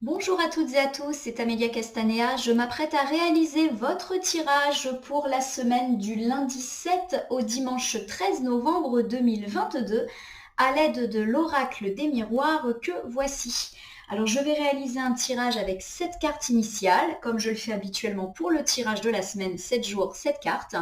Bonjour à toutes et à tous, c'est Amélia Castanea. Je m'apprête à réaliser votre tirage pour la semaine du lundi 7 au dimanche 13 novembre 2022 à l'aide de l'oracle des miroirs que voici. Alors je vais réaliser un tirage avec 7 cartes initiales, comme je le fais habituellement pour le tirage de la semaine, 7 jours, 7 cartes,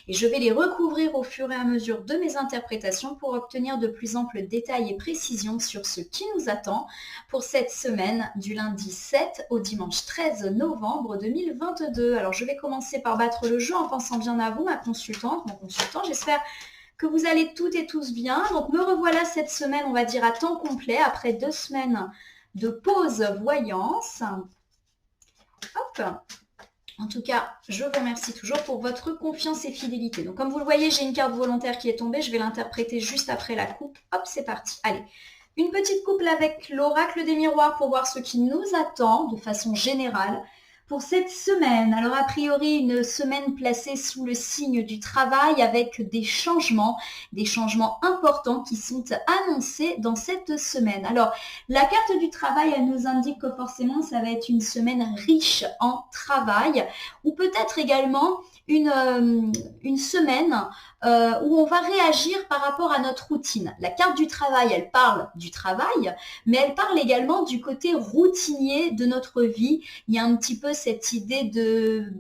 et je vais les recouvrir au fur et à mesure de mes interprétations pour obtenir de plus amples détails et précisions sur ce qui nous attend pour cette semaine du lundi 7 au dimanche 13 novembre 2022. Alors je vais commencer par battre le jeu en pensant bien à vous, ma consultante, mon consultant. J'espère que vous allez toutes et tous bien. Donc me revoilà cette semaine, on va dire à temps complet, après 2 semaines de pause voyance. Hop. En tout cas, je vous remercie toujours pour votre confiance et fidélité. Donc comme vous le voyez, j'ai une carte volontaire qui est tombée. Je vais l'interpréter juste après la coupe. Hop, c'est parti. Allez. Une petite couple avec l'oracle des miroirs pour voir ce qui nous attend de façon générale pour cette semaine. Alors a priori une semaine placée sous le signe du travail avec des changements importants qui sont annoncés dans cette semaine. Alors la carte du travail, elle nous indique que forcément ça va être une semaine riche en travail ou peut-être également une semaine où on va réagir par rapport à notre routine. La carte du travail, elle parle du travail, mais elle parle également du côté routinier de notre vie. Il y a un petit peu cette idée de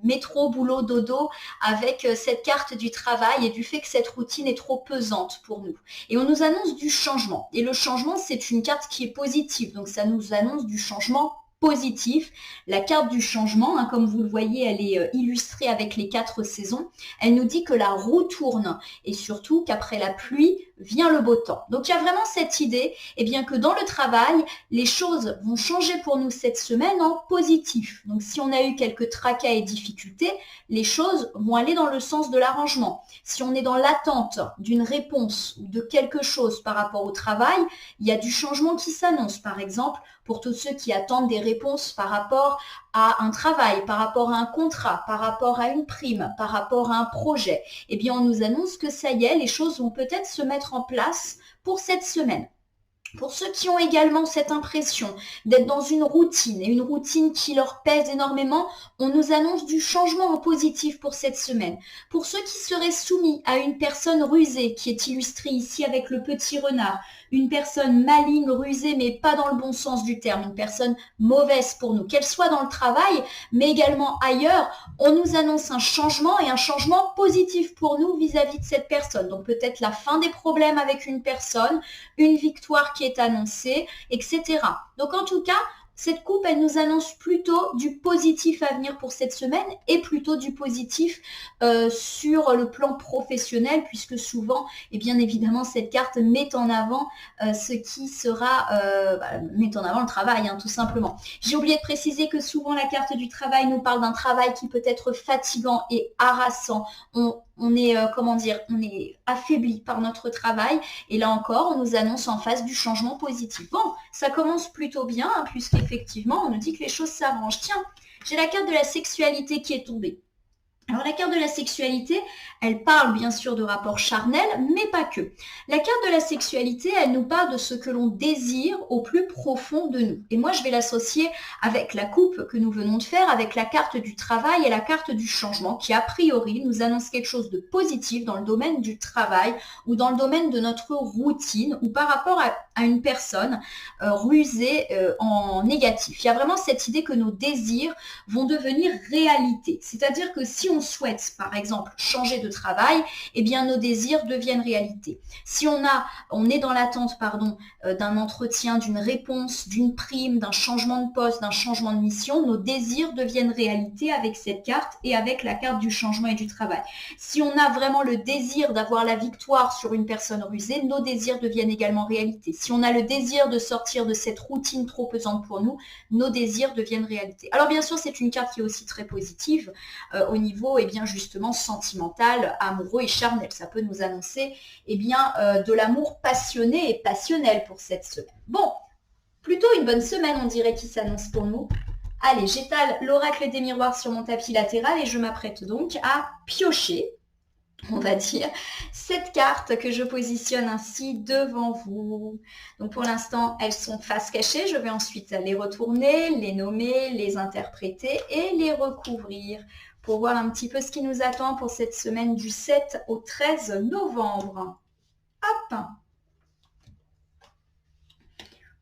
métro, boulot, dodo avec cette carte du travail et du fait que cette routine est trop pesante pour nous. Et on nous annonce du changement. Et le changement, c'est une carte qui est positive. Donc ça nous annonce du changement positif. La carte du changement, comme vous le voyez, elle est illustrée avec les 4 saisons. Elle nous dit que la roue tourne et surtout qu'après la pluie vient le beau temps. Donc il y a vraiment cette idée que dans le travail, les choses vont changer pour nous cette semaine en positif. Donc si on a eu quelques tracas et difficultés, les choses vont aller dans le sens de l'arrangement. Si on est dans l'attente d'une réponse ou de quelque chose par rapport au travail, il y a du changement qui s'annonce. Par exemple, pour tous ceux qui attendent des réponses par rapport à un travail, par rapport à un contrat, par rapport à une prime, par rapport à un projet, on nous annonce que ça y est, les choses vont peut-être se mettre en place pour cette semaine. Pour ceux qui ont également cette impression d'être dans une routine et une routine qui leur pèse énormément, on nous annonce du changement en positif pour cette semaine. Pour ceux qui seraient soumis à une personne rusée, qui est illustrée ici avec le petit renard, une personne maligne, rusée, mais pas dans le bon sens du terme, une personne mauvaise pour nous, qu'elle soit dans le travail, mais également ailleurs, on nous annonce un changement et un changement positif pour nous vis-à-vis de cette personne. Donc peut-être la fin des problèmes avec une personne, une victoire qui est annoncée, etc. Donc en tout cas, cette coupe, elle nous annonce plutôt du positif à venir pour cette semaine et plutôt du positif sur le plan professionnel, puisque souvent, et bien évidemment, cette carte met en avant ce qui sera, met en avant le travail, tout simplement. J'ai oublié de préciser que souvent la carte du travail nous parle d'un travail qui peut être fatigant et harassant. On est, on est affaibli par notre travail. Et là encore, on nous annonce en face du changement positif. Bon, ça commence plutôt bien, puisqu'effectivement, on nous dit que les choses s'arrangent. Tiens, j'ai la carte de la sexualité qui est tombée. Alors la carte de la sexualité, elle parle bien sûr de rapports charnels, mais pas que. La carte de la sexualité, elle nous parle de ce que l'on désire au plus profond de nous. Et moi, je vais l'associer avec la coupe que nous venons de faire, avec la carte du travail et la carte du changement, qui a priori nous annonce quelque chose de positif dans le domaine du travail ou dans le domaine de notre routine ou par rapport à une personne rusée en négatif. Il y a vraiment cette idée que nos désirs vont devenir réalité. C'est-à-dire que si on souhaite, par exemple, changer de travail, nos désirs deviennent réalité. Si on est dans l'attente, d'un entretien, d'une réponse, d'une prime, d'un changement de poste, d'un changement de mission, nos désirs deviennent réalité avec cette carte et avec la carte du changement et du travail. Si on a vraiment le désir d'avoir la victoire sur une personne rusée, nos désirs deviennent également réalité. Si on a le désir de sortir de cette routine trop pesante pour nous, nos désirs deviennent réalité. Alors bien sûr, c'est une carte qui est aussi très positive au niveau justement sentimental, amoureux et charnel. Ça peut nous annoncer de l'amour passionné et passionnel pour cette semaine. Bon, plutôt une bonne semaine, on dirait, qui s'annonce pour nous. Allez, j'étale l'oracle des miroirs sur mon tapis latéral et je m'apprête donc à piocher on va dire, cette carte que je positionne ainsi devant vous. Donc pour l'instant, elles sont face cachée. Je vais ensuite les retourner, les nommer, les interpréter et les recouvrir pour voir un petit peu ce qui nous attend pour cette semaine du 7 au 13 novembre. Hop!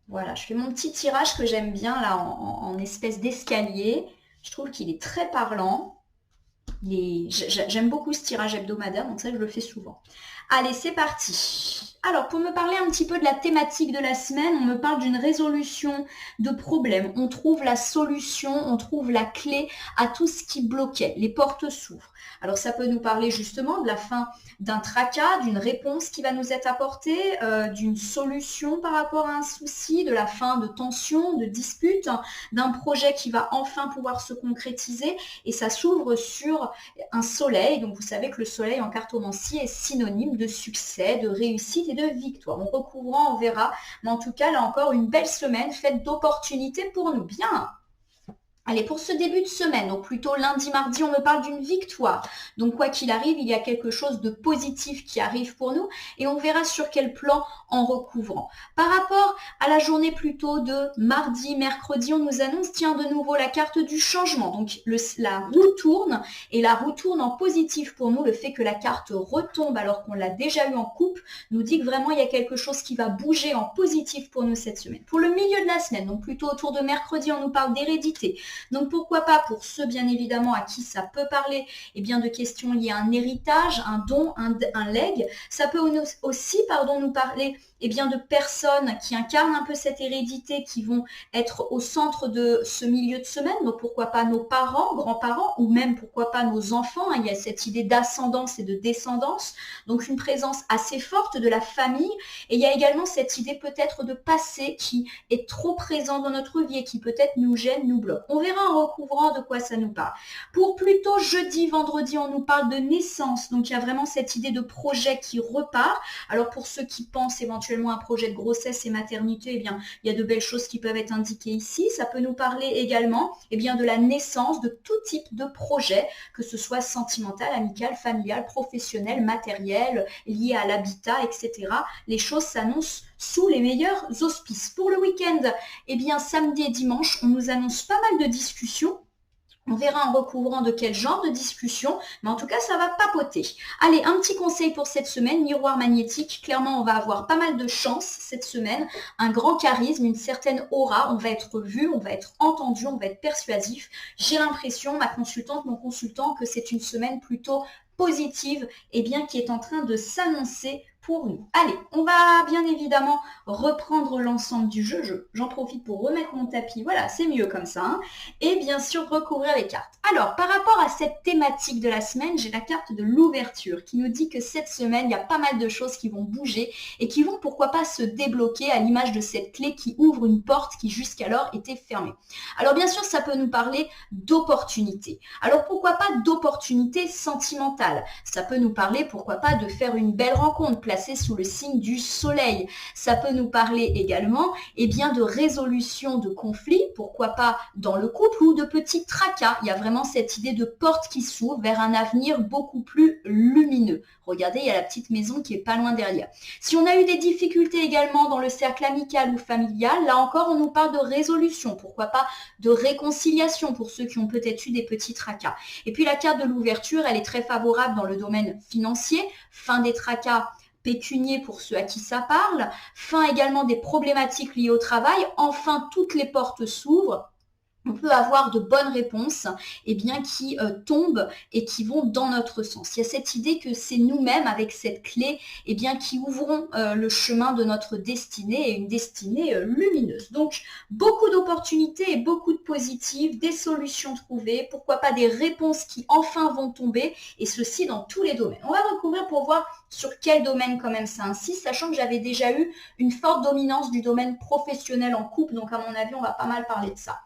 Voilà, je fais mon petit tirage que j'aime bien là en espèce d'escalier. Je trouve qu'il est très parlant. J'aime beaucoup ce tirage hebdomadaire, donc ça je le fais souvent. Allez, c'est parti. Alors, pour me parler un petit peu de la thématique de la semaine, on me parle d'une résolution de problème. On trouve la solution, on trouve la clé à tout ce qui bloquait. Les portes s'ouvrent. Alors, ça peut nous parler justement de la fin d'un tracas, d'une réponse qui va nous être apportée, d'une solution par rapport à un souci, de la fin de tension, de dispute, d'un projet qui va enfin pouvoir se concrétiser. Et ça s'ouvre sur un soleil. Donc, vous savez que le soleil en cartomancie est synonyme de succès, de réussite et de victoire. En recouvrant, on verra. Mais en tout cas, là encore, une belle semaine faite d'opportunités pour nous. Bien. Allez, pour ce début de semaine, donc plutôt lundi, mardi, on me parle d'une victoire. Donc quoi qu'il arrive, il y a quelque chose de positif qui arrive pour nous et on verra sur quel plan en recouvrant. Par rapport à la journée plutôt de mardi, mercredi, on nous annonce, tiens, de nouveau la carte du changement. Donc la roue tourne et la roue tourne en positif pour nous. Le fait que la carte retombe alors qu'on l'a déjà eu en coupe nous dit que vraiment il y a quelque chose qui va bouger en positif pour nous cette semaine. Pour le milieu de la semaine, donc plutôt autour de mercredi, on nous parle d'hérédité. Donc pourquoi pas pour ceux bien évidemment à qui ça peut parler de questions liées à un héritage, un don, un legs. Ça peut aussi nous parler de personnes qui incarnent un peu cette hérédité, qui vont être au centre de ce milieu de semaine. Donc pourquoi pas nos parents, grands-parents ou même pourquoi pas nos enfants. Il y a cette idée d'ascendance et de descendance. Donc une présence assez forte de la famille. Et il y a également cette idée peut-être de passé qui est trop présent dans notre vie et qui peut-être nous gêne, nous bloque. On verra en recouvrant de quoi ça nous parle. Pour plutôt jeudi, vendredi, on nous parle de naissance. Donc il y a vraiment cette idée de projet qui repart. Alors pour ceux qui pensent éventuellement à un projet de grossesse et maternité, il y a de belles choses qui peuvent être indiquées ici. Ça peut nous parler également de la naissance de tout type de projet, que ce soit sentimental, amical, familial, professionnel, matériel, lié à l'habitat, etc. Les choses s'annoncent sous les meilleurs auspices. Pour le week-end, samedi et dimanche, on nous annonce pas mal de discussions. On verra en recouvrant de quel genre de discussion, mais en tout cas, ça va papoter. Allez, un petit conseil pour cette semaine, miroir magnétique. Clairement, on va avoir pas mal de chance cette semaine, un grand charisme, une certaine aura. On va être vu, on va être entendu, on va être persuasif. J'ai l'impression, ma consultante, mon consultant, que c'est une semaine plutôt positive qui est en train de s'annoncer pour nous. Allez, on va bien évidemment reprendre l'ensemble du jeu. J'en profite pour remettre mon tapis. Voilà, c'est mieux comme ça. Hein. Et bien sûr, recouvrir les cartes. Alors, par rapport à cette thématique de la semaine, j'ai la carte de l'ouverture qui nous dit que cette semaine, il y a pas mal de choses qui vont bouger et qui vont, pourquoi pas, se débloquer à l'image de cette clé qui ouvre une porte qui jusqu'alors était fermée. Alors, bien sûr, ça peut nous parler d'opportunités. Alors, pourquoi pas d'opportunités sentimentales? Ça peut nous parler, pourquoi pas, de faire une belle rencontre placée sous le signe du soleil. Ça peut nous parler également de résolution de conflits, pourquoi pas dans le couple ou de petits tracas. Il y a vraiment cette idée de porte qui s'ouvre vers un avenir beaucoup plus lumineux. Regardez, il y a la petite maison qui est pas loin derrière. Si on a eu des difficultés également dans le cercle amical ou familial, là encore, on nous parle de résolution, pourquoi pas de réconciliation pour ceux qui ont peut-être eu des petits tracas. Et puis la carte de l'ouverture, elle est très favorable dans le domaine financier, fin des tracas pécunier pour ceux à qui ça parle, fin également des problématiques liées au travail, enfin toutes les portes s'ouvrent. On peut avoir de bonnes réponses qui tombent et qui vont dans notre sens. Il y a cette idée que c'est nous-mêmes avec cette clé qui ouvrons le chemin de notre destinée et une destinée lumineuse. Donc beaucoup d'opportunités et beaucoup de positifs, des solutions trouvées, pourquoi pas des réponses qui enfin vont tomber et ceci dans tous les domaines. On va recouvrir pour voir sur quel domaine quand même ça insiste, sachant que j'avais déjà eu une forte dominance du domaine professionnel en couple, donc à mon avis on va pas mal parler de ça.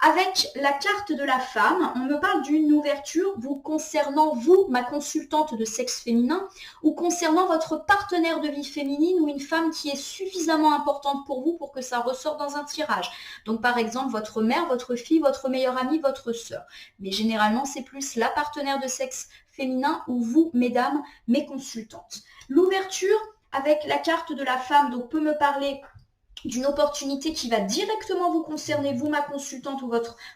Avec la carte de la femme, on me parle d'une ouverture vous concernant, vous, ma consultante de sexe féminin, ou concernant votre partenaire de vie féminine ou une femme qui est suffisamment importante pour vous pour que ça ressorte dans un tirage. Donc par exemple, votre mère, votre fille, votre meilleure amie, votre sœur. Mais généralement, c'est plus la partenaire de sexe féminin ou vous, mesdames, mes consultantes. L'ouverture avec la carte de la femme donc peut me parler d'une opportunité qui va directement vous concerner, vous, ma consultante,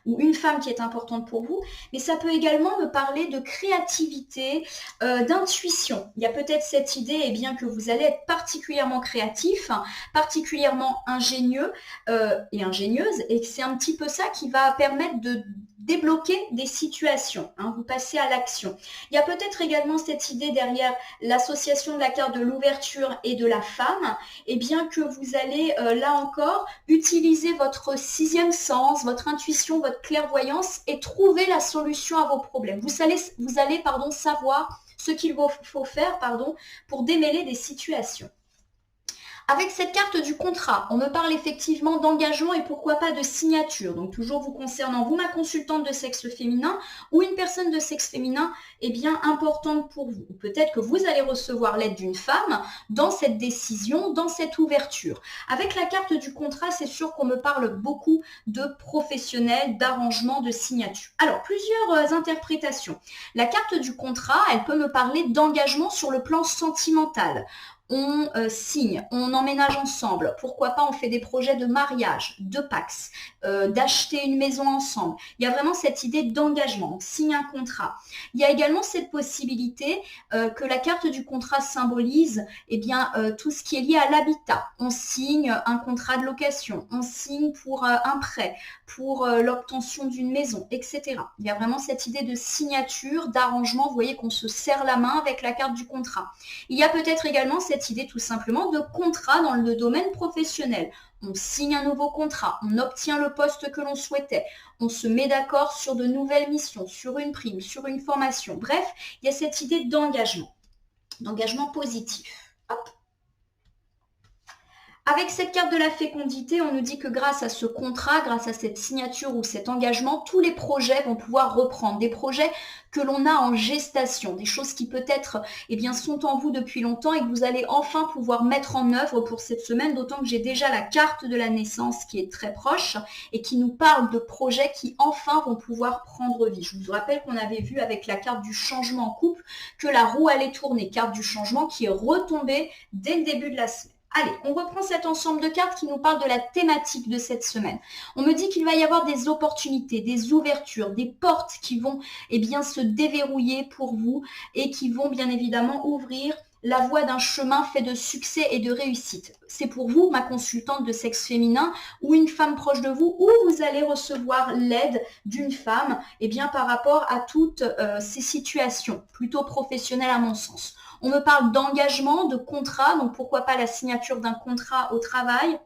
ou une femme qui est importante pour vous, mais ça peut également me parler de créativité, d'intuition. Il y a peut-être cette idée bien, que vous allez être particulièrement créatif, particulièrement ingénieux et ingénieuse, et c'est un petit peu ça qui va permettre de débloquer des situations, vous passez à l'action. Il y a peut-être également cette idée derrière l'association de la carte de l'ouverture et de la femme, bien que vous allez là encore utiliser votre sixième sens, votre intuition, votre clairvoyance et trouver la solution à vos problèmes. Vous allez savoir ce qu'il faut faire pour démêler des situations. Avec cette carte du contrat, on me parle effectivement d'engagement et pourquoi pas de signature. Donc toujours vous concernant, vous, ma consultante de sexe féminin ou une personne de sexe féminin, importante pour vous. Ou peut-être que vous allez recevoir l'aide d'une femme dans cette décision, dans cette ouverture. Avec la carte du contrat, c'est sûr qu'on me parle beaucoup de professionnels, d'arrangement, de signature. Alors, plusieurs interprétations. La carte du contrat, elle peut me parler d'engagement sur le plan sentimental. On signe, on emménage ensemble, pourquoi pas on fait des projets de mariage, de Pacs, d'acheter une maison ensemble. Il y a vraiment cette idée d'engagement, on signe un contrat. Il y a également cette possibilité que la carte du contrat symbolise tout ce qui est lié à l'habitat. On signe un contrat de location, on signe pour un prêt, pour l'obtention d'une maison, etc. Il y a vraiment cette idée de signature, d'arrangement, vous voyez qu'on se serre la main avec la carte du contrat. Il y a peut-être également cette idée tout simplement de contrat dans le domaine professionnel. On signe un nouveau contrat, on obtient le poste que l'on souhaitait, on se met d'accord sur de nouvelles missions, sur une prime, sur une formation. Bref, il y a cette idée d'engagement positif. Hop. Avec cette carte de la fécondité, on nous dit que grâce à ce contrat, grâce à cette signature ou cet engagement, tous les projets vont pouvoir reprendre. Des projets que l'on a en gestation, des choses qui peut-être sont en vous depuis longtemps et que vous allez enfin pouvoir mettre en œuvre pour cette semaine, d'autant que j'ai déjà la carte de la naissance qui est très proche et qui nous parle de projets qui enfin vont pouvoir prendre vie. Je vous rappelle qu'on avait vu avec la carte du changement en couple que la roue allait tourner, carte du changement qui est retombée dès le début de la semaine. Allez, on reprend cet ensemble de cartes qui nous parle de la thématique de cette semaine. On me dit qu'il va y avoir des opportunités, des ouvertures, des portes qui vont se déverrouiller pour vous et qui vont bien évidemment ouvrir la voie d'un chemin fait de succès et de réussite. C'est pour vous, ma consultante de sexe féminin ou une femme proche de vous, où vous allez recevoir l'aide d'une femme par rapport à toutes ces situations, plutôt professionnelles à mon sens. On me parle d'engagement, de contrat, donc pourquoi pas la signature d'un contrat au travail.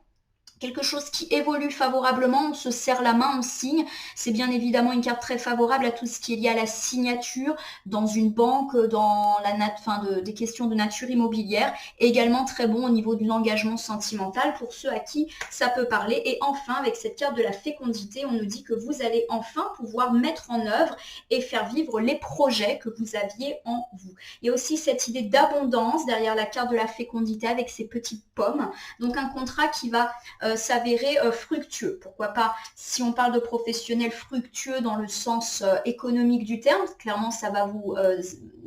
Quelque chose qui évolue favorablement, on se serre la main, on signe. C'est bien évidemment une carte très favorable à tout ce qui est lié à la signature dans une banque, dans des questions de nature immobilière. Et également très bon au niveau de l'engagement sentimental pour ceux à qui ça peut parler. Et enfin, avec cette carte de la fécondité, on nous dit que vous allez enfin pouvoir mettre en œuvre et faire vivre les projets que vous aviez en vous. Il y a aussi cette idée d'abondance derrière la carte de la fécondité avec ces petites pommes. Donc un contrat qui va s'avérer fructueux. Pourquoi pas, si on parle de professionnels fructueux dans le sens économique du terme, clairement ça va vous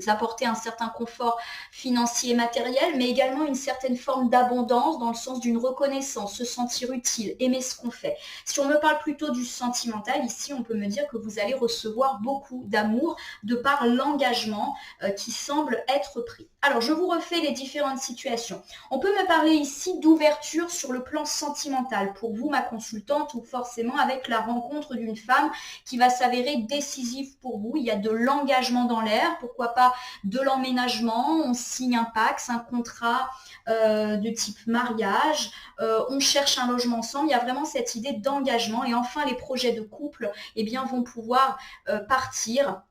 apporter un certain confort financier et matériel, mais également une certaine forme d'abondance dans le sens d'une reconnaissance, se sentir utile, aimer ce qu'on fait. Si on me parle plutôt du sentimental, ici on peut me dire que vous allez recevoir beaucoup d'amour de par l'engagement qui semble être pris. Alors je vous refais les différentes situations. On peut me parler ici d'ouverture sur le plan sentimental pour vous, ma consultante, ou forcément avec la rencontre d'une femme qui va s'avérer décisive pour vous. Il y a de l'engagement dans l'air, pourquoi pas de l'emménagement, on signe un Pacs, un contrat de type mariage, on cherche un logement ensemble, il y a vraiment cette idée d'engagement et enfin les projets de couple vont pouvoir partir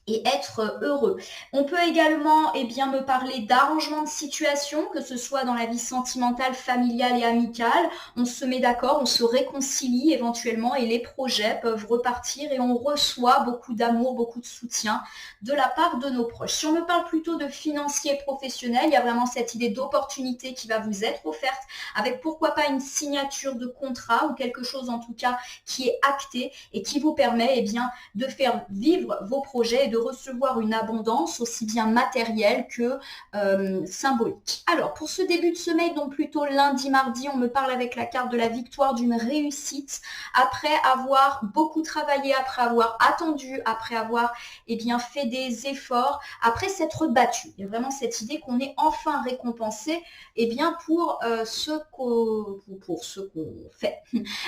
et être heureux. On peut également me parler d'arrangement de situation, que ce soit dans la vie sentimentale, familiale et amicale. On se met d'accord, on se réconcilie éventuellement et les projets peuvent repartir et on reçoit beaucoup d'amour, beaucoup de soutien de la part de nos proches. Si on me parle plutôt de financier et professionnel, il y a vraiment cette idée d'opportunité qui va vous être offerte avec pourquoi pas une signature de contrat ou quelque chose en tout cas qui est acté et qui vous permet de faire vivre vos projets et de recevoir une abondance aussi bien matérielle que symbolique. Alors, pour ce début de semaine, donc plutôt lundi, mardi, on me parle avec la carte de la victoire, d'une réussite, après avoir beaucoup travaillé, après avoir attendu, après avoir fait des efforts, après s'être battu. Il y a vraiment cette idée qu'on est enfin récompensé pour ce qu'on fait.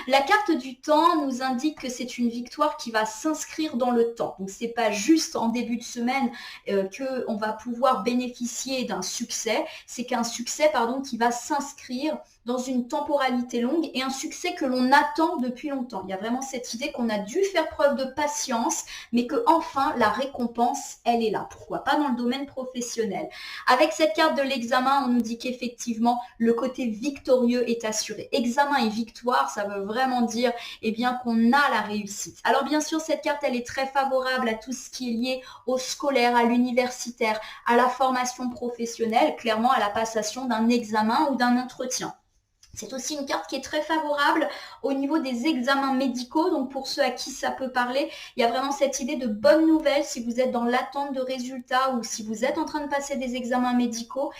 La carte du temps nous indique que c'est une victoire qui va s'inscrire dans le temps. Donc c'est pas juste en début de semaine qu'on va pouvoir bénéficier d'un succès, c'est qu'un succès qui va s'inscrire dans une temporalité longue et un succès que l'on attend depuis longtemps. Il y a vraiment cette idée qu'on a dû faire preuve de patience, mais que enfin la récompense, elle est là. Pourquoi pas dans le domaine professionnel. Avec cette carte de l'examen, on nous dit qu'effectivement, le côté victorieux est assuré. Examen et victoire, ça veut vraiment dire qu'on a la réussite. Alors bien sûr, cette carte, elle est très favorable à tout ce qui est lié au scolaire, à l'universitaire, à la formation professionnelle, clairement à la passation d'un examen ou d'un entretien. C'est aussi une carte qui est très favorable au niveau des examens médicaux. Donc pour ceux à qui ça peut parler, il y a vraiment cette idée de bonne nouvelle si vous êtes dans l'attente de résultats ou si vous êtes en train de passer des examens médicaux,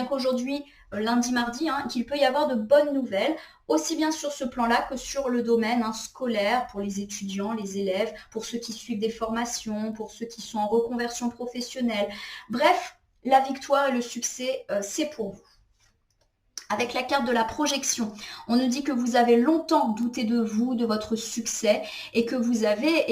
qu'aujourd'hui, lundi, mardi, qu'il peut y avoir de bonnes nouvelles, aussi bien sur ce plan-là que sur le domaine scolaire, pour les étudiants, les élèves, pour ceux qui suivent des formations, pour ceux qui sont en reconversion professionnelle. Bref, la victoire et le succès, c'est pour vous. Avec la carte de la projection, on nous dit que vous avez longtemps douté de vous, de votre succès, et que vous avez,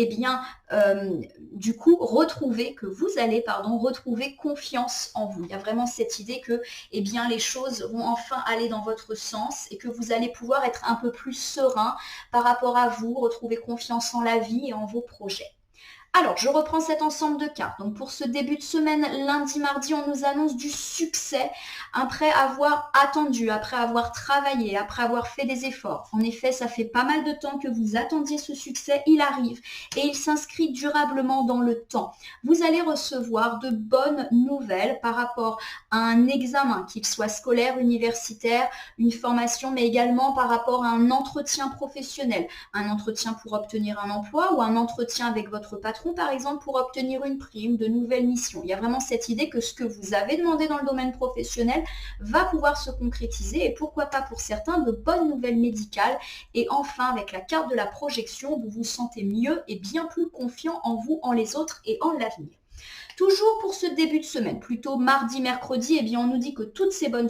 retrouver confiance en vous. Il y a vraiment cette idée que, les choses vont enfin aller dans votre sens et que vous allez pouvoir être un peu plus serein par rapport à vous, retrouver confiance en la vie et en vos projets. Alors, je reprends cet ensemble de cartes. Donc, pour ce début de semaine, lundi, mardi, on nous annonce du succès après avoir attendu, après avoir travaillé, après avoir fait des efforts. En effet, ça fait pas mal de temps que vous attendiez ce succès. Il arrive et il s'inscrit durablement dans le temps. Vous allez recevoir de bonnes nouvelles par rapport à un examen, qu'il soit scolaire, universitaire, une formation, mais également par rapport à un entretien professionnel. Un entretien pour obtenir un emploi ou un entretien avec votre patron, par exemple, pour obtenir une prime, de nouvelles missions. Il y a vraiment cette idée que ce que vous avez demandé dans le domaine professionnel va pouvoir se concrétiser et pourquoi pas pour certains de bonnes nouvelles médicales. Et enfin, avec la carte de la projection, vous vous sentez mieux et bien plus confiant en vous, en les autres et en l'avenir. Toujours pour ce début de semaine, plutôt mardi, mercredi, on nous dit que toutes ces bonnes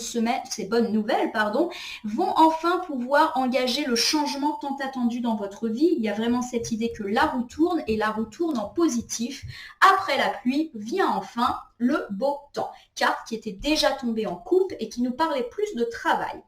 nouvelles, vont enfin pouvoir engager le changement tant attendu dans votre vie. Il y a vraiment cette idée que la roue tourne et la roue tourne en positif. Après la pluie vient enfin le beau temps. Carte qui était déjà tombée en coupe et qui nous parlait plus de travail.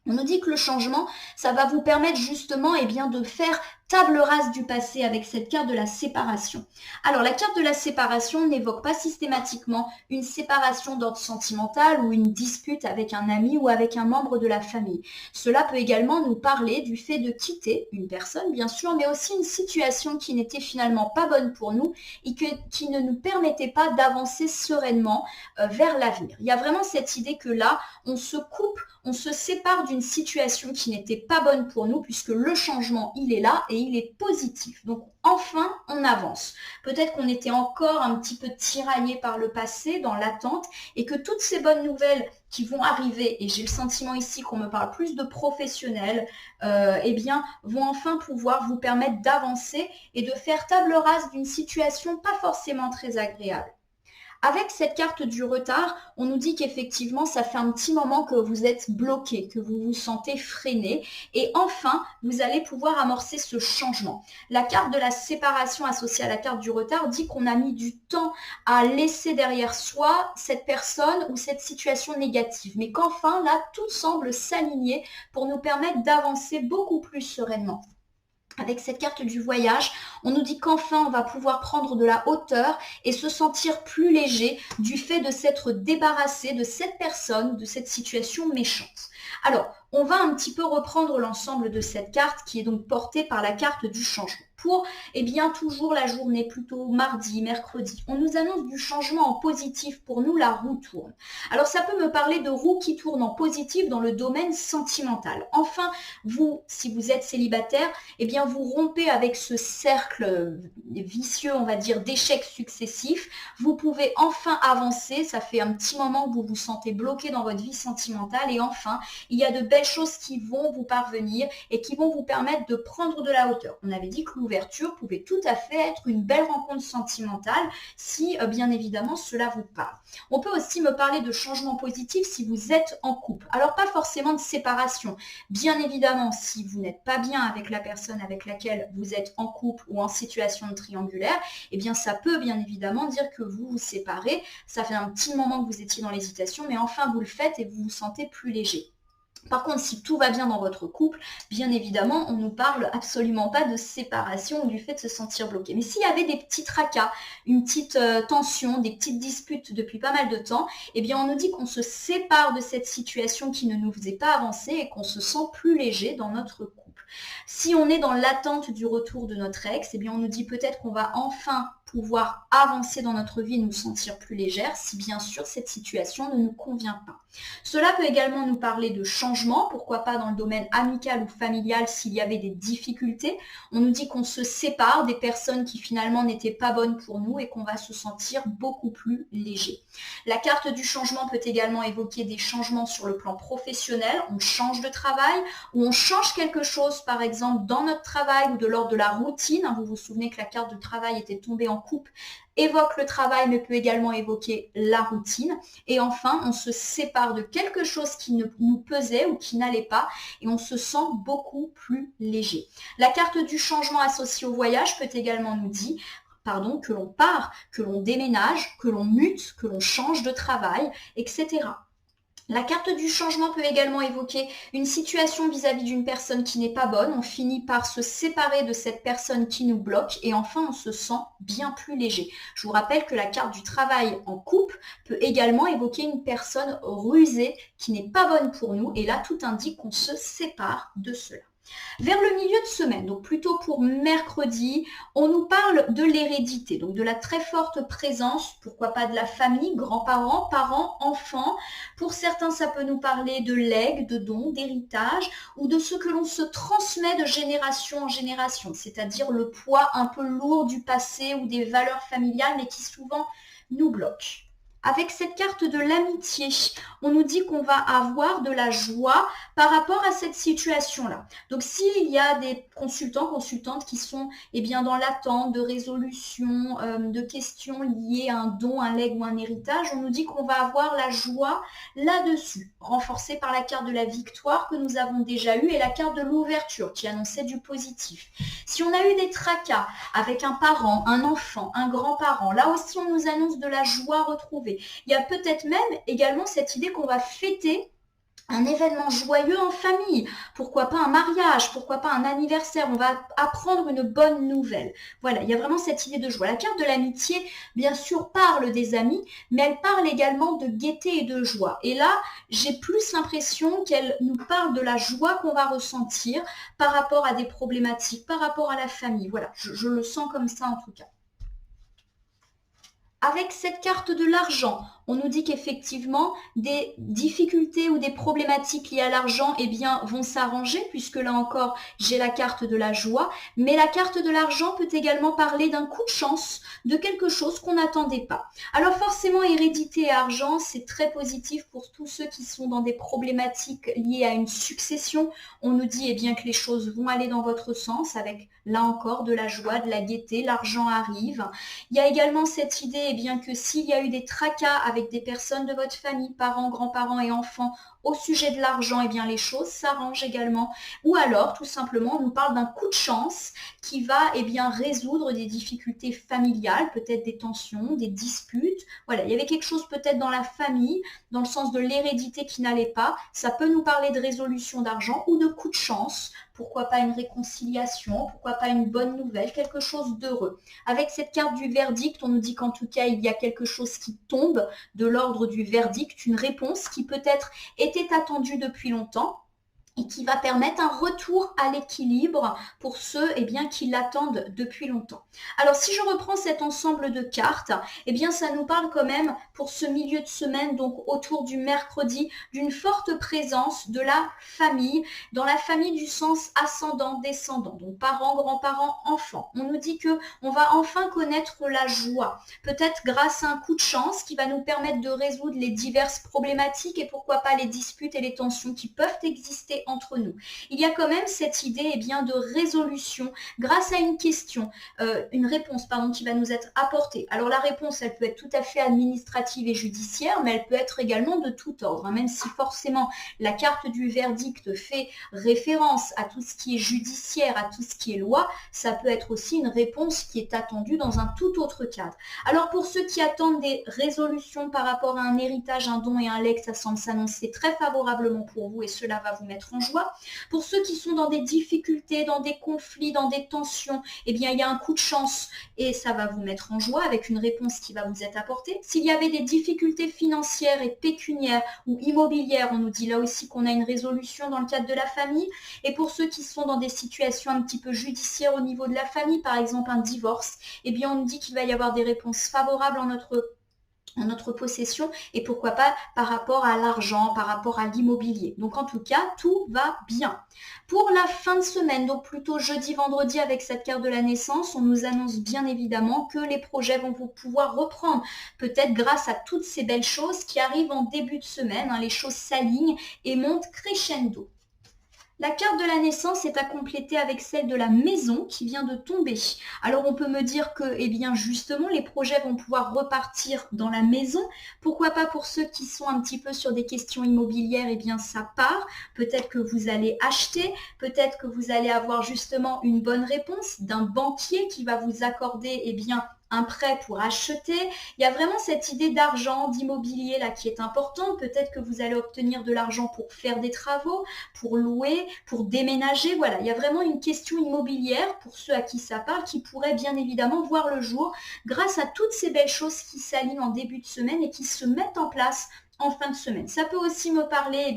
On nous dit que le changement, ça va vous permettre justement de faire table rase du passé avec cette carte de la séparation. Alors la carte de la séparation n'évoque pas systématiquement une séparation d'ordre sentimental ou une dispute avec un ami ou avec un membre de la famille. Cela peut également nous parler du fait de quitter une personne bien sûr, mais aussi une situation qui n'était finalement pas bonne pour nous et qui ne nous permettait pas d'avancer sereinement vers l'avenir. Il y a vraiment cette idée que là, on se coupe, on se sépare d'une situation qui n'était pas bonne pour nous puisque le changement, il est là et il est positif. Donc enfin, on avance. Peut-être qu'on était encore un petit peu tiraillé par le passé, dans l'attente, et que toutes ces bonnes nouvelles qui vont arriver, et j'ai le sentiment ici qu'on me parle plus de professionnels, vont enfin pouvoir vous permettre d'avancer et de faire table rase d'une situation pas forcément très agréable. Avec cette carte du retard, on nous dit qu'effectivement, ça fait un petit moment que vous êtes bloqué, que vous vous sentez freiné. Et enfin, vous allez pouvoir amorcer ce changement. La carte de la séparation associée à la carte du retard dit qu'on a mis du temps à laisser derrière soi cette personne ou cette situation négative. Mais qu'enfin, là, tout semble s'aligner pour nous permettre d'avancer beaucoup plus sereinement. Avec cette carte du voyage, on nous dit qu'enfin on va pouvoir prendre de la hauteur et se sentir plus léger du fait de s'être débarrassé de cette personne, de cette situation méchante. Alors, on va un petit peu reprendre l'ensemble de cette carte qui est donc portée par la carte du changement. pour toujours la journée, plutôt mardi, mercredi. On nous annonce du changement en positif. Pour nous, la roue tourne. Alors ça peut me parler de roue qui tourne en positif dans le domaine sentimental. Enfin, vous, si vous êtes célibataire, vous rompez avec ce cercle vicieux, on va dire, d'échecs successifs. Vous pouvez enfin avancer. Ça fait un petit moment que vous vous sentez bloqué dans votre vie sentimentale et enfin, il y a de belles choses qui vont vous parvenir et qui vont vous permettre de prendre de la hauteur. On avait dit que l'ouverture pouvait tout à fait être une belle rencontre sentimentale si, bien évidemment, cela vous parle. On peut aussi me parler de changement positif si vous êtes en couple. Alors, pas forcément de séparation. Bien évidemment, si vous n'êtes pas bien avec la personne avec laquelle vous êtes en couple ou en situation de triangulaire, ça peut bien évidemment dire que vous vous séparez. Ça fait un petit moment que vous étiez dans l'hésitation, mais enfin, vous le faites et vous vous sentez plus léger. Par contre, si tout va bien dans votre couple, bien évidemment, on ne nous parle absolument pas de séparation ou du fait de se sentir bloqué. Mais s'il y avait des petits tracas, une petite tension, des petites disputes depuis pas mal de temps, on nous dit qu'on se sépare de cette situation qui ne nous faisait pas avancer et qu'on se sent plus léger dans notre couple. Si on est dans l'attente du retour de notre ex, on nous dit peut-être qu'on va enfin pouvoir avancer dans notre vie et nous sentir plus légère si bien sûr cette situation ne nous convient pas. Cela peut également nous parler de changement, pourquoi pas dans le domaine amical ou familial s'il y avait des difficultés. On nous dit qu'on se sépare des personnes qui finalement n'étaient pas bonnes pour nous et qu'on va se sentir beaucoup plus léger. La carte du changement peut également évoquer des changements sur le plan professionnel, on change de travail ou on change quelque chose par exemple dans notre travail ou de l'ordre de la routine. Vous vous souvenez que la carte du travail était tombée en coupe, évoque le travail mais peut également évoquer la routine. Et enfin, on se sépare de quelque chose qui nous pesait ou qui n'allait pas et on se sent beaucoup plus léger. La carte du changement associée au voyage peut également nous dire que l'on part, que l'on déménage, que l'on mute, que l'on change de travail, etc. La carte du changement peut également évoquer une situation vis-à-vis d'une personne qui n'est pas bonne. On finit par se séparer de cette personne qui nous bloque et enfin on se sent bien plus léger. Je vous rappelle que la carte du travail en couple peut également évoquer une personne rusée qui n'est pas bonne pour nous et là tout indique qu'on se sépare de cela. Vers le milieu de semaine, donc plutôt pour mercredi, on nous parle de l'hérédité, donc de la très forte présence, pourquoi pas de la famille, grands-parents, parents, enfants. Pour certains, ça peut nous parler de legs, de dons, d'héritage ou de ce que l'on se transmet de génération en génération, c'est-à-dire le poids un peu lourd du passé ou des valeurs familiales, mais qui souvent nous bloquent. Avec cette carte de l'amitié, on nous dit qu'on va avoir de la joie par rapport à cette situation-là. Donc, s'il y a des consultants, consultantes qui sont dans l'attente de résolution, de questions liées à un don, un legs ou un héritage, on nous dit qu'on va avoir la joie là-dessus, renforcée par la carte de la victoire que nous avons déjà eue et la carte de l'ouverture qui annonçait du positif. Si on a eu des tracas avec un parent, un enfant, un grand-parent, là aussi on nous annonce de la joie retrouvée. Il y a peut-être même également cette idée qu'on va fêter un événement joyeux en famille, pourquoi pas un mariage, pourquoi pas un anniversaire, on va apprendre une bonne nouvelle. Voilà, il y a vraiment cette idée de joie. La carte de l'amitié, bien sûr, parle des amis, mais elle parle également de gaieté et de joie. Et là, j'ai plus l'impression qu'elle nous parle de la joie qu'on va ressentir par rapport à des problématiques, par rapport à la famille. Voilà, je le sens comme ça en tout cas. Avec cette carte de l'argent, on nous dit qu'effectivement, des difficultés ou des problématiques liées à l'argent vont s'arranger, puisque là encore, j'ai la carte de la joie. Mais la carte de l'argent peut également parler d'un coup de chance, de quelque chose qu'on n'attendait pas. Alors forcément, hérédité et argent, c'est très positif pour tous ceux qui sont dans des problématiques liées à une succession. On nous dit que les choses vont aller dans votre sens, avec là encore de la joie, de la gaieté, l'argent arrive. Il y a également cette idée que s'il y a eu des tracas avec des personnes de votre famille, parents, grands-parents et enfants, au sujet de l'argent, les choses s'arrangent également. Ou alors, tout simplement, on nous parle d'un coup de chance qui va résoudre des difficultés familiales, peut-être des tensions, des disputes. Voilà, il y avait quelque chose peut-être dans la famille, dans le sens de l'hérédité qui n'allait pas. Ça peut nous parler de résolution d'argent ou de coup de chance. Pourquoi pas une réconciliation, pourquoi pas une bonne nouvelle, quelque chose d'heureux. Avec cette carte du verdict, on nous dit qu'en tout cas, il y a quelque chose qui tombe de l'ordre du verdict, une réponse qui peut-être était attendue depuis longtemps. et qui va permettre un retour à l'équilibre pour ceux qui l'attendent depuis longtemps. Alors si je reprends cet ensemble de cartes, ça nous parle quand même pour ce milieu de semaine, donc autour du mercredi, d'une forte présence de la famille, dans la famille du sens ascendant, descendant, donc parents, grands-parents, enfants. On nous dit que on va enfin connaître la joie, peut-être grâce à un coup de chance qui va nous permettre de résoudre les diverses problématiques et pourquoi pas les disputes et les tensions qui peuvent exister entre nous. Il y a quand même cette idée de résolution grâce à une question, une réponse qui va nous être apportée. Alors la réponse, elle peut être tout à fait administrative et judiciaire, mais elle peut être également de tout ordre, même si forcément la carte du verdict fait référence à tout ce qui est judiciaire, à tout ce qui est loi, ça peut être aussi une réponse qui est attendue dans un tout autre cadre. Alors pour ceux qui attendent des résolutions par rapport à un héritage, un don et un legs, ça semble s'annoncer très favorablement pour vous et cela va vous mettre en joie. Pour ceux qui sont dans des difficultés, dans des conflits, dans des tensions, il y a un coup de chance et ça va vous mettre en joie avec une réponse qui va vous être apportée. S'il y avait des difficultés financières et pécuniaires ou immobilières, on nous dit là aussi qu'on a une résolution dans le cadre de la famille. Et pour ceux qui sont dans des situations un petit peu judiciaires au niveau de la famille, par exemple un divorce, on nous dit qu'il va y avoir des réponses favorables en notre possession et pourquoi pas par rapport à l'argent, par rapport à l'immobilier. Donc en tout cas, tout va bien. Pour la fin de semaine, donc plutôt jeudi, vendredi avec cette carte de la naissance, on nous annonce bien évidemment que les projets vont pouvoir reprendre, peut-être grâce à toutes ces belles choses qui arrivent en début de semaine, les choses s'alignent et montent crescendo. La carte de la naissance est à compléter avec celle de la maison qui vient de tomber. Alors on peut me dire que justement les projets vont pouvoir repartir dans la maison. Pourquoi pas pour ceux qui sont un petit peu sur des questions immobilières, ça part. Peut-être que vous allez acheter, peut-être que vous allez avoir justement une bonne réponse d'un banquier qui va vous accorder un prêt pour acheter. Il y a vraiment cette idée d'argent, d'immobilier là qui est importante. Peut-être que vous allez obtenir de l'argent pour faire des travaux, pour louer, pour déménager. Voilà, il y a vraiment une question immobilière pour ceux à qui ça parle qui pourrait bien évidemment voir le jour grâce à toutes ces belles choses qui s'alignent en début de semaine et qui se mettent en place en fin de semaine. Ça peut aussi me parler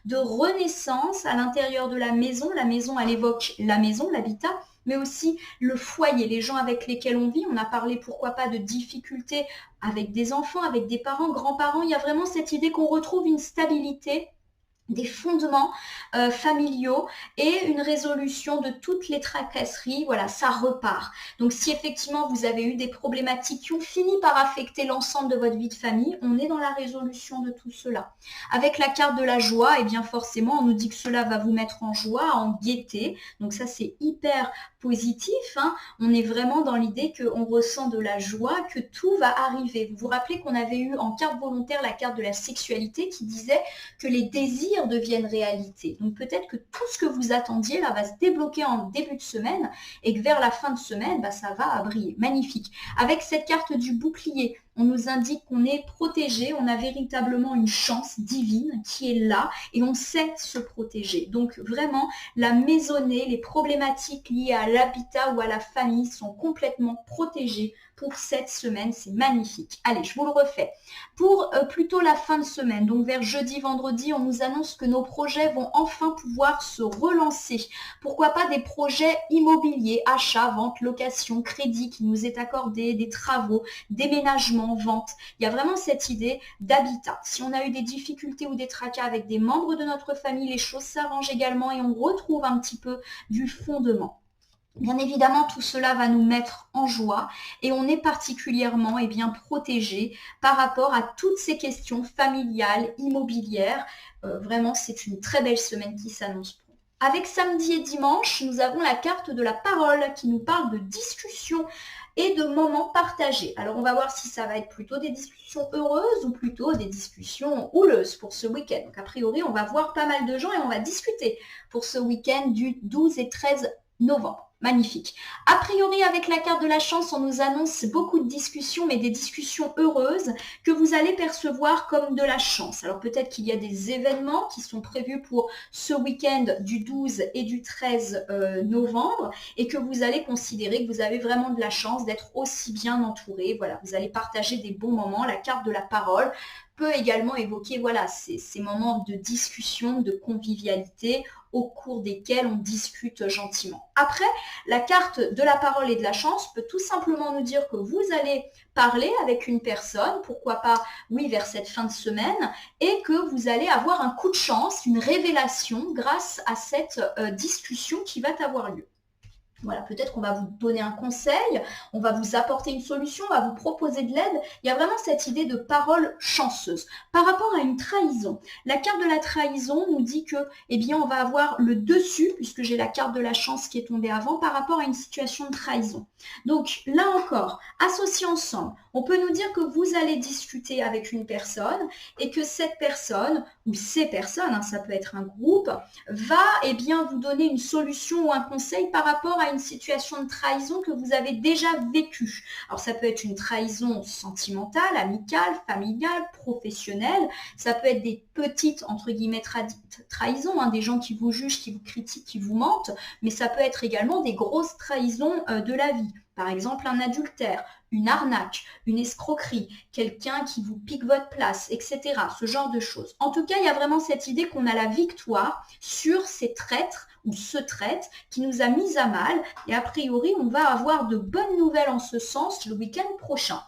de renaissance à l'intérieur de la maison. La maison, elle évoque la maison, l'habitat, mais aussi le foyer, les gens avec lesquels on vit. On a parlé, pourquoi pas, de difficultés avec des enfants, avec des parents, grands-parents. Il y a vraiment cette idée qu'on retrouve une stabilité, des fondements familiaux et une résolution de toutes les tracasseries. Voilà, ça repart. Donc si effectivement vous avez eu des problématiques qui ont fini par affecter l'ensemble de votre vie de famille, on est dans la résolution de tout cela. Avec la carte de la joie, forcément on nous dit que cela va vous mettre en joie, en gaieté. Donc ça c'est hyper positif. On est vraiment dans l'idée qu'on ressent de la joie, que tout va arriver. Vous vous rappelez qu'on avait eu en carte volontaire la carte de la sexualité qui disait que les désirs deviennent réalité. Donc peut-être que tout ce que vous attendiez là va se débloquer en début de semaine et que vers la fin de semaine, ça va briller. Magnifique. Avec cette carte du bouclier, on nous indique qu'on est protégé, on a véritablement une chance divine qui est là et on sait se protéger. Donc vraiment, la maisonnée, les problématiques liées à l'habitat ou à la famille sont complètement protégées pour cette semaine. C'est magnifique. Allez, je vous le refais. Pour plutôt la fin de semaine, donc vers jeudi, vendredi, on nous annonce que nos projets vont enfin pouvoir se relancer. Pourquoi pas des projets immobiliers, achat, vente, location, crédit qui nous est accordé, des travaux, déménagement, vente. Il y a vraiment cette idée d'habitat. Si on a eu des difficultés ou des tracas avec des membres de notre famille, les choses s'arrangent également et on retrouve un petit peu du fondement. Bien évidemment, tout cela va nous mettre en joie et on est particulièrement protégé par rapport à toutes ces questions familiales, immobilières. Vraiment, c'est une très belle semaine qui s'annonce. Avec samedi et dimanche, nous avons la carte de la parole qui nous parle de discussion et de moments partagés. Alors, on va voir si ça va être plutôt des discussions heureuses ou plutôt des discussions houleuses pour ce week-end. Donc, a priori, on va voir pas mal de gens et on va discuter pour ce week-end du 12 et 13 novembre. Magnifique. A priori, avec la carte de la chance, on nous annonce beaucoup de discussions, mais des discussions heureuses que vous allez percevoir comme de la chance. Alors peut-être qu'il y a des événements qui sont prévus pour ce week-end du 12 et du 13 novembre et que vous allez considérer que vous avez vraiment de la chance d'être aussi bien entouré. Voilà, vous allez partager des bons moments. La carte de la parole peut également évoquer ces moments de discussion, de convivialité au cours desquels on discute gentiment. Après, la carte de la parole et de la chance peut tout simplement nous dire que vous allez parler avec une personne, pourquoi pas, oui, vers cette fin de semaine, et que vous allez avoir un coup de chance, une révélation grâce à cette discussion qui va avoir lieu. Voilà, peut-être qu'on va vous donner un conseil, on va vous apporter une solution, on va vous proposer de l'aide. Il y a vraiment cette idée de parole chanceuse. Par rapport à une trahison, la carte de la trahison nous dit que, eh bien, on va avoir le dessus, puisque j'ai la carte de la chance qui est tombée avant, par rapport à une situation de trahison. Donc, là encore, associés ensemble, on peut nous dire que vous allez discuter avec une personne et que cette personne, ou ces personnes, hein, ça peut être un groupe, va, eh bien, vous donner une solution ou un conseil par rapport à une situation de trahison que vous avez déjà vécue. Alors ça peut être une trahison sentimentale, amicale, familiale, professionnelle, ça peut être des petites, entre guillemets, trahisons, hein, des gens qui vous jugent, qui vous critiquent, qui vous mentent, mais ça peut être également des grosses trahisons de la vie. Par exemple, un adultère, une arnaque, une escroquerie, quelqu'un qui vous pique votre place, etc. Ce genre de choses. En tout cas, il y a vraiment cette idée qu'on a la victoire sur ces traîtres ou ce traître qui nous a mis à mal. Et a priori, on va avoir de bonnes nouvelles en ce sens le week-end prochain.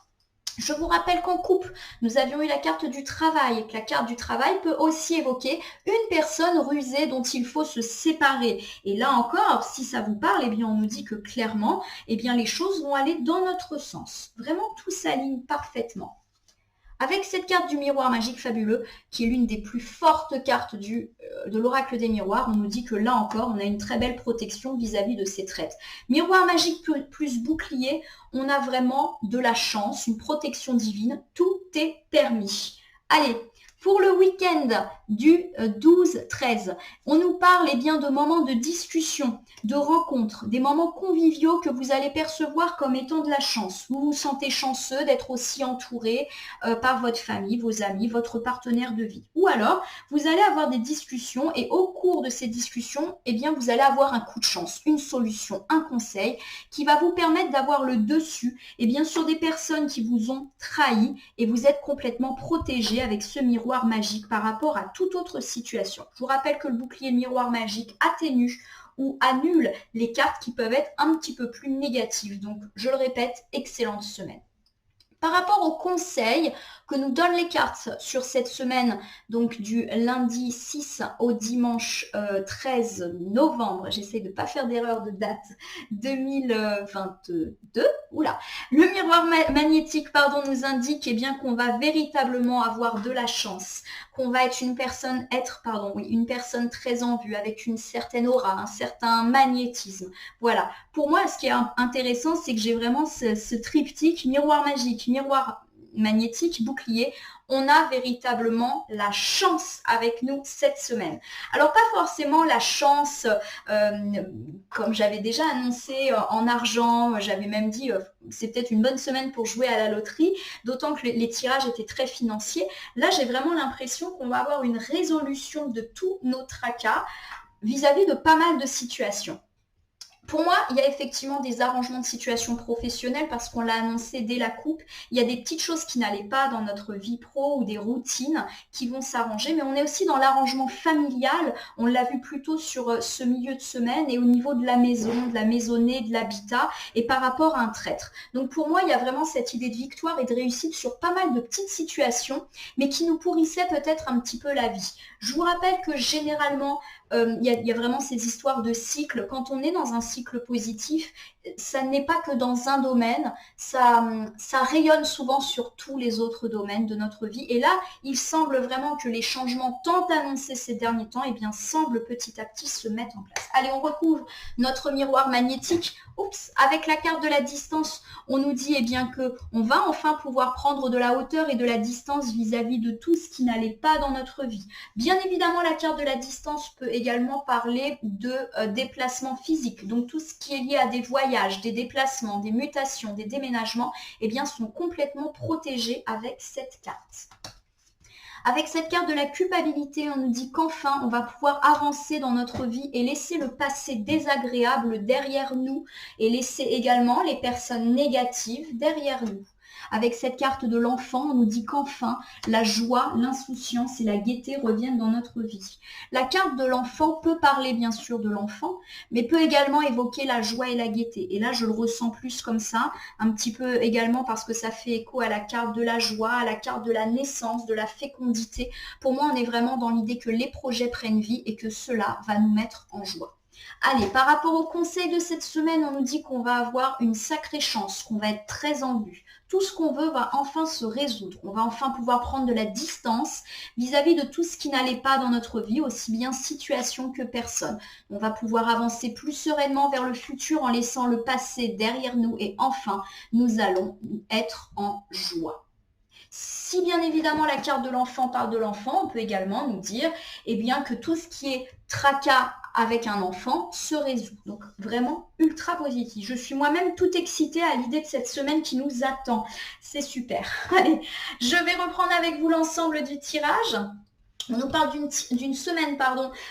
Je vous rappelle qu'en couple, nous avions eu la carte du travail et que la carte du travail peut aussi évoquer une personne rusée dont il faut se séparer. Et là encore, si ça vous parle, eh bien on nous dit que clairement, eh bien les choses vont aller dans notre sens. Vraiment, tout s'aligne parfaitement. Avec cette carte du miroir magique fabuleux, qui est l'une des plus fortes cartes de l'oracle des miroirs, on nous dit que là encore, on a une très belle protection vis-à-vis de ces traits. Miroir magique plus bouclier, on a vraiment de la chance, une protection divine, tout est permis. Allez, pour le week-end du 12-13, on nous parle bien de moments de discussion, de rencontres, des moments conviviaux que vous allez percevoir comme étant de la chance. Vous vous sentez chanceux d'être aussi entouré par votre famille, vos amis, votre partenaire de vie. Ou alors, vous allez avoir des discussions et au cours de ces discussions, eh bien, vous allez avoir un coup de chance, une solution, un conseil qui va vous permettre d'avoir le dessus sur des personnes qui vous ont trahi et vous êtes complètement protégé avec ce miroir magique par rapport à toute autre situation. Je vous rappelle que le bouclier miroir magique atténue ou annule les cartes qui peuvent être un petit peu plus négatives. Donc, je le répète, excellente semaine. Par rapport aux conseils que nous donnent les cartes sur cette semaine, donc du lundi 6 au dimanche 13 novembre, j'essaie de ne pas faire d'erreur de date, 2022, oula, le miroir magnétique nous indique bien qu'on va véritablement avoir de la chance, qu'on va être une personne très en vue, avec une certaine aura, un certain magnétisme. Voilà, pour moi, ce qui est intéressant, c'est que j'ai vraiment ce triptyque miroir magique, miroir magnétique, bouclier. On a véritablement la chance avec nous cette semaine. Alors pas forcément la chance, comme j'avais déjà annoncé, en argent, j'avais même dit c'est peut-être une bonne semaine pour jouer à la loterie, d'autant que les tirages étaient très financiers. Là, j'ai vraiment l'impression qu'on va avoir une résolution de tous nos tracas vis-à-vis de pas mal de situations. Pour moi, il y a effectivement des arrangements de situation professionnelle parce qu'on l'a annoncé dès la coupe. Il y a des petites choses qui n'allaient pas dans notre vie pro ou des routines qui vont s'arranger, mais on est aussi dans l'arrangement familial. On l'a vu plutôt sur ce milieu de semaine et au niveau de la maison, de la maisonnée, de l'habitat et par rapport à un traître. Donc pour moi, il y a vraiment cette idée de victoire et de réussite sur pas mal de petites situations, mais qui nous pourrissaient peut-être un petit peu la vie. Je vous rappelle que généralement, il y a vraiment ces histoires de cycles. Quand on est dans un cycle positif, ça n'est pas que dans un domaine, ça rayonne souvent sur tous les autres domaines de notre vie. Et là, il semble vraiment que les changements tant annoncés ces derniers temps, semblent petit à petit se mettre en place. Allez, on recouvre notre miroir magnétique. Oups, avec la carte de la distance, on nous dit qu'on va enfin pouvoir prendre de la hauteur et de la distance vis-à-vis de tout ce qui n'allait pas dans notre vie. Bien évidemment, la carte de la distance peut également parler de déplacements physiques. Donc tout ce qui est lié à des voyages, des déplacements, des mutations, des déménagements, sont complètement protégés avec cette carte. Avec cette carte de la culpabilité, on nous dit qu'enfin, on va pouvoir avancer dans notre vie et laisser le passé désagréable derrière nous et laisser également les personnes négatives derrière nous. Avec cette carte de l'enfant, on nous dit qu'enfin, la joie, l'insouciance et la gaieté reviennent dans notre vie. La carte de l'enfant peut parler bien sûr de l'enfant, mais peut également évoquer la joie et la gaieté. Et là, je le ressens plus comme ça, un petit peu également parce que ça fait écho à la carte de la joie, à la carte de la naissance, de la fécondité. Pour moi, on est vraiment dans l'idée que les projets prennent vie et que cela va nous mettre en joie. Allez, par rapport au conseil de cette semaine, on nous dit qu'on va avoir une sacrée chance, qu'on va être très en vue. Tout ce qu'on veut va enfin se résoudre. On va enfin pouvoir prendre de la distance vis-à-vis de tout ce qui n'allait pas dans notre vie, aussi bien situation que personne. On va pouvoir avancer plus sereinement vers le futur en laissant le passé derrière nous et enfin, nous allons être en joie. Si bien évidemment la carte de l'enfant parle de l'enfant, on peut également nous dire eh bien, que tout ce qui est tracas avec un enfant se résout. Donc vraiment ultra positif. Je suis moi-même toute excitée à l'idée de cette semaine qui nous attend. C'est super. Allez, je vais reprendre avec vous l'ensemble du tirage. On nous parle d'une semaine,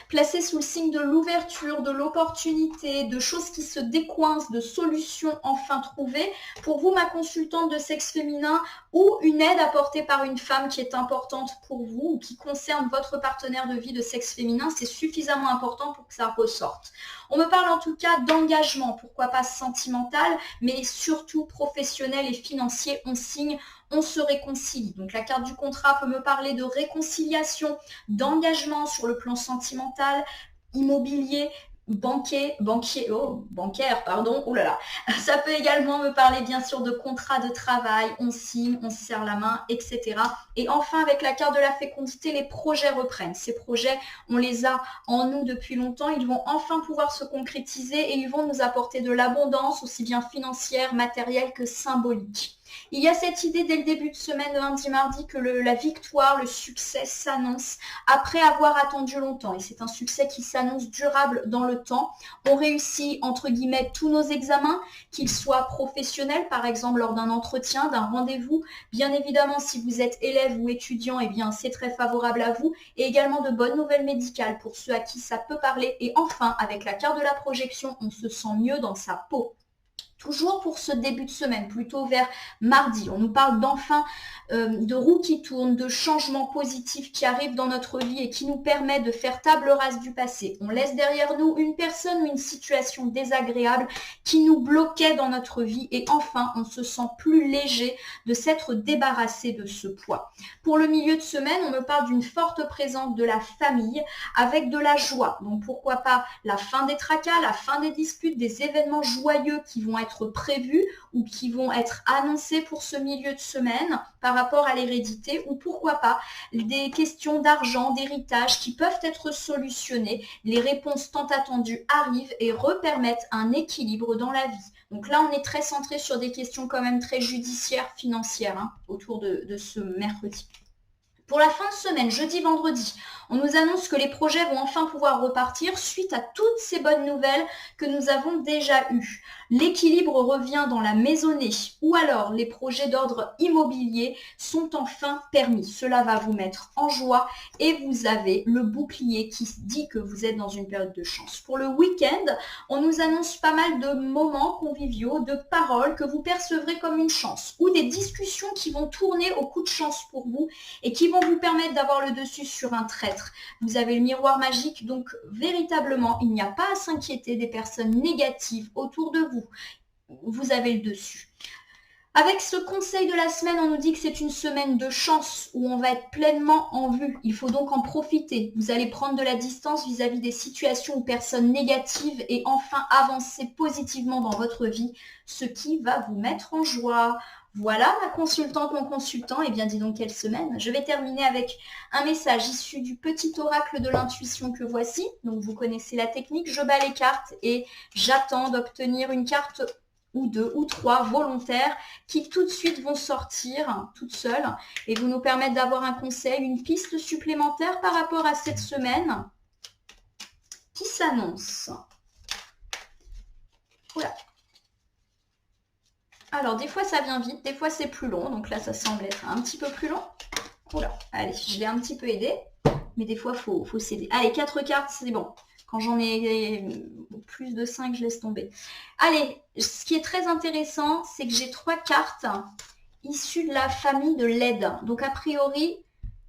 placée sous le signe de l'ouverture, de l'opportunité, de choses qui se décoincent, de solutions enfin trouvées. Pour vous, ma consultante de sexe féminin, ou une aide apportée par une femme qui est importante pour vous, ou qui concerne votre partenaire de vie de sexe féminin, c'est suffisamment important pour que ça ressorte. On me parle en tout cas d'engagement, pourquoi pas sentimental, mais surtout professionnel et financier. On signe, on se réconcilie. Donc la carte du contrat peut me parler de réconciliation, d'engagement sur le plan sentimental, immobilier, bancaire, oh là là. Ça peut également me parler bien sûr de contrat de travail, on signe, on se serre la main, etc. Et enfin, avec la carte de la fécondité, les projets reprennent. Ces projets, on les a en nous depuis longtemps, ils vont enfin pouvoir se concrétiser et ils vont nous apporter de l'abondance, aussi bien financière, matérielle que symbolique. Il y a cette idée dès le début de semaine, lundi, mardi, que la victoire, le succès s'annonce après avoir attendu longtemps. Et c'est un succès qui s'annonce durable dans le temps. On réussit, entre guillemets, tous nos examens, qu'ils soient professionnels, par exemple lors d'un entretien, d'un rendez-vous. Bien évidemment, si vous êtes élève ou étudiant, eh bien, c'est très favorable à vous. Et également de bonnes nouvelles médicales pour ceux à qui ça peut parler. Et enfin, avec la carte de la projection, on se sent mieux dans sa peau. Toujours pour ce début de semaine, plutôt vers mardi, on nous parle d'enfin de roues qui tournent, de changements positifs qui arrivent dans notre vie et qui nous permettent de faire table rase du passé. On laisse derrière nous une personne ou une situation désagréable qui nous bloquait dans notre vie et enfin, on se sent plus léger de s'être débarrassé de ce poids. Pour le milieu de semaine, on me parle d'une forte présence de la famille avec de la joie. Donc pourquoi pas la fin des tracas, la fin des disputes, des événements joyeux qui vont être prévus ou qui vont être annoncés pour ce milieu de semaine par rapport à l'hérédité ou pourquoi pas des questions d'argent, d'héritage qui peuvent être solutionnées. Les réponses tant attendues arrivent et repermettent un équilibre dans la vie. Donc là, on est très centré sur des questions quand même très judiciaires, financières autour de ce mercredi. Pour la fin de semaine, jeudi, vendredi, on nous annonce que les projets vont enfin pouvoir repartir suite à toutes ces bonnes nouvelles que nous avons déjà eues. L'équilibre revient dans la maisonnée ou alors les projets d'ordre immobilier sont enfin permis. Cela va vous mettre en joie et vous avez le bouclier qui dit que vous êtes dans une période de chance. Pour le week-end, on nous annonce pas mal de moments conviviaux, de paroles que vous percevrez comme une chance ou des discussions qui vont tourner au coup de chance pour vous et qui vont vous permettre d'avoir le dessus sur un traître. Vous avez le miroir magique, donc véritablement, il n'y a pas à s'inquiéter des personnes négatives autour de vous. Vous avez le dessus. Avec ce conseil de la semaine, on nous dit que c'est une semaine de chance où on va être pleinement en vue. Il faut donc en profiter. Vous allez prendre de la distance vis-à-vis des situations ou personnes négatives et enfin avancer positivement dans votre vie, ce qui va vous mettre en joie. Voilà ma consultante, mon consultant. Eh bien, dis donc quelle semaine. Je vais terminer avec un message issu du petit oracle de l'intuition que voici. Donc, vous connaissez la technique. Je bats les cartes et j'attends d'obtenir une carte ou deux ou trois volontaires qui tout de suite vont sortir toutes seules et vous nous permettre d'avoir un conseil, une piste supplémentaire par rapport à cette semaine qui s'annonce. Voilà. Alors, des fois, ça vient vite, des fois, c'est plus long. Donc là, ça semble être un petit peu plus long. Oula, allez, je l'ai un petit peu aidé. Mais des fois, il faut s'aider. Allez, 4 cartes, c'est bon. Quand j'en ai plus de 5, je laisse tomber. Allez, ce qui est très intéressant, c'est que j'ai 3 cartes issu de la famille de l'aide. Donc a priori,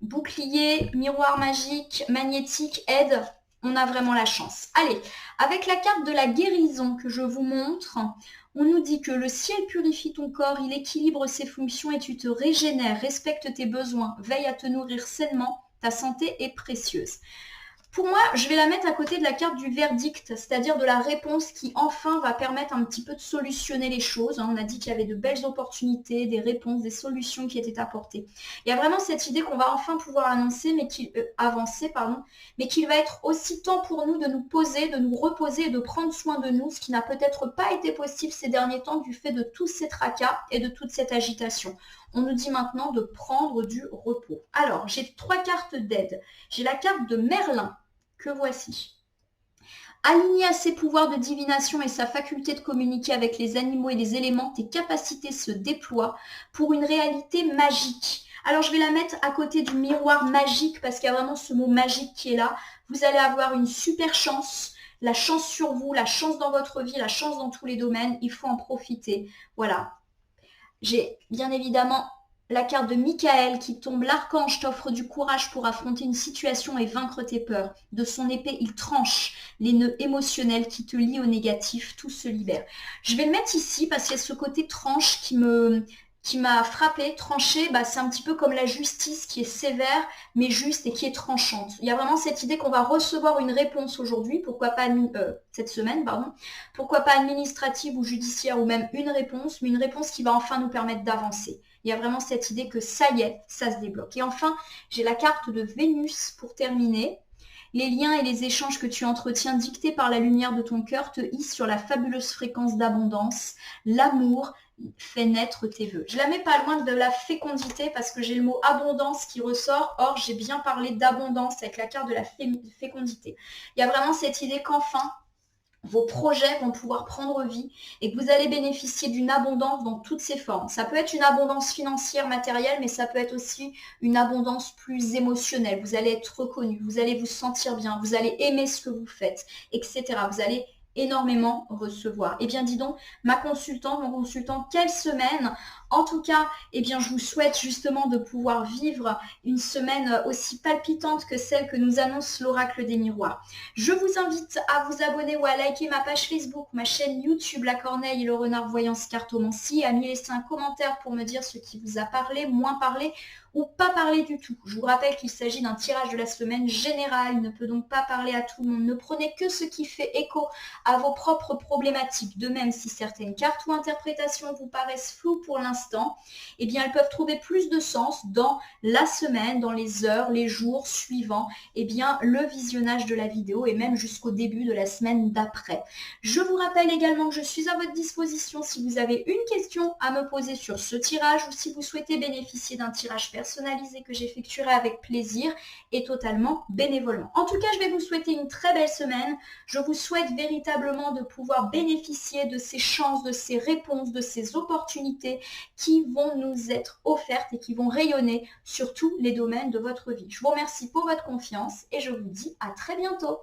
bouclier, miroir magique, magnétique, aide, on a vraiment la chance. Allez, avec la carte de la guérison que je vous montre, on nous dit que le ciel purifie ton corps, il équilibre ses fonctions et tu te régénères, respecte tes besoins, veille à te nourrir sainement, ta santé est précieuse. Pour moi, je vais la mettre à côté de la carte du verdict, c'est-à-dire de la réponse qui enfin va permettre un petit peu de solutionner les choses. On a dit qu'il y avait de belles opportunités, des réponses, des solutions qui étaient apportées. Il y a vraiment cette idée qu'on va enfin pouvoir avancer, mais qu'il va être aussi temps pour nous de nous poser, de nous reposer et de prendre soin de nous, ce qui n'a peut-être pas été possible ces derniers temps du fait de tous ces tracas et de toute cette agitation. On nous dit maintenant de prendre du repos. Alors, j'ai 3 cartes d'aide. J'ai la carte de Merlin, que voici. Aligné à ses pouvoirs de divination et sa faculté de communiquer avec les animaux et les éléments, tes capacités se déploient pour une réalité magique. Alors, je vais la mettre à côté du miroir magique parce qu'il y a vraiment ce mot magique qui est là. Vous allez avoir une super chance. La chance sur vous, la chance dans votre vie, la chance dans tous les domaines. Il faut en profiter. Voilà. J'ai bien évidemment la carte de Michael qui tombe. L'archange t'offre du courage pour affronter une situation et vaincre tes peurs. De son épée, il tranche les nœuds émotionnels qui te lient au négatif. Tout se libère. Je vais le mettre ici parce qu'il y a ce côté tranche qui m'a frappé. Trancher, c'est un petit peu comme la justice qui est sévère mais juste et qui est tranchante. Il y a vraiment cette idée qu'on va recevoir une réponse aujourd'hui, pourquoi pas cette semaine, pourquoi pas administrative ou judiciaire ou même une réponse, mais une réponse qui va enfin nous permettre d'avancer. Il y a vraiment cette idée que ça y est, ça se débloque. Et enfin, j'ai la carte de Vénus pour terminer. Les liens et les échanges que tu entretiens dictés par la lumière de ton cœur te hissent sur la fabuleuse fréquence d'abondance. L'amour fait naître tes vœux. Je la mets pas loin de la fécondité parce que j'ai le mot abondance qui ressort. Or, j'ai bien parlé d'abondance avec la carte de la fécondité. Il y a vraiment cette idée qu'enfin, vos projets vont pouvoir prendre vie et que vous allez bénéficier d'une abondance dans toutes ses formes. Ça peut être une abondance financière, matérielle, mais ça peut être aussi une abondance plus émotionnelle. Vous allez être reconnu, vous allez vous sentir bien, vous allez aimer ce que vous faites, etc. Vous allez énormément recevoir. Eh bien, dis donc, mon consultant, quelle semaine! En tout cas, eh bien, je vous souhaite justement de pouvoir vivre une semaine aussi palpitante que celle que nous annonce l'oracle des miroirs. Je vous invite à vous abonner ou à liker ma page Facebook, ma chaîne YouTube, La Corneille et le Renard Voyance Cartomancie, à me laisser un commentaire pour me dire ce qui vous a parlé, moins parlé ou pas parlé du tout. Je vous rappelle qu'il s'agit d'un tirage de la semaine général, il ne peut donc pas parler à tout le monde. Ne prenez que ce qui fait écho à vos propres problématiques. De même, si certaines cartes ou interprétations vous paraissent floues pour l'instant, eh bien, elles peuvent trouver plus de sens dans la semaine, dans les heures, les jours suivants, eh bien, le visionnage de la vidéo et même jusqu'au début de la semaine d'après. Je vous rappelle également que je suis à votre disposition si vous avez une question à me poser sur ce tirage ou si vous souhaitez bénéficier d'un tirage personnalisé que j'effectuerai avec plaisir et totalement bénévolement. En tout cas, je vais vous souhaiter une très belle semaine. Je vous souhaite véritablement de pouvoir bénéficier de ces chances, de ces réponses, de ces opportunités qui vont nous être offertes et qui vont rayonner sur tous les domaines de votre vie. Je vous remercie pour votre confiance et je vous dis à très bientôt.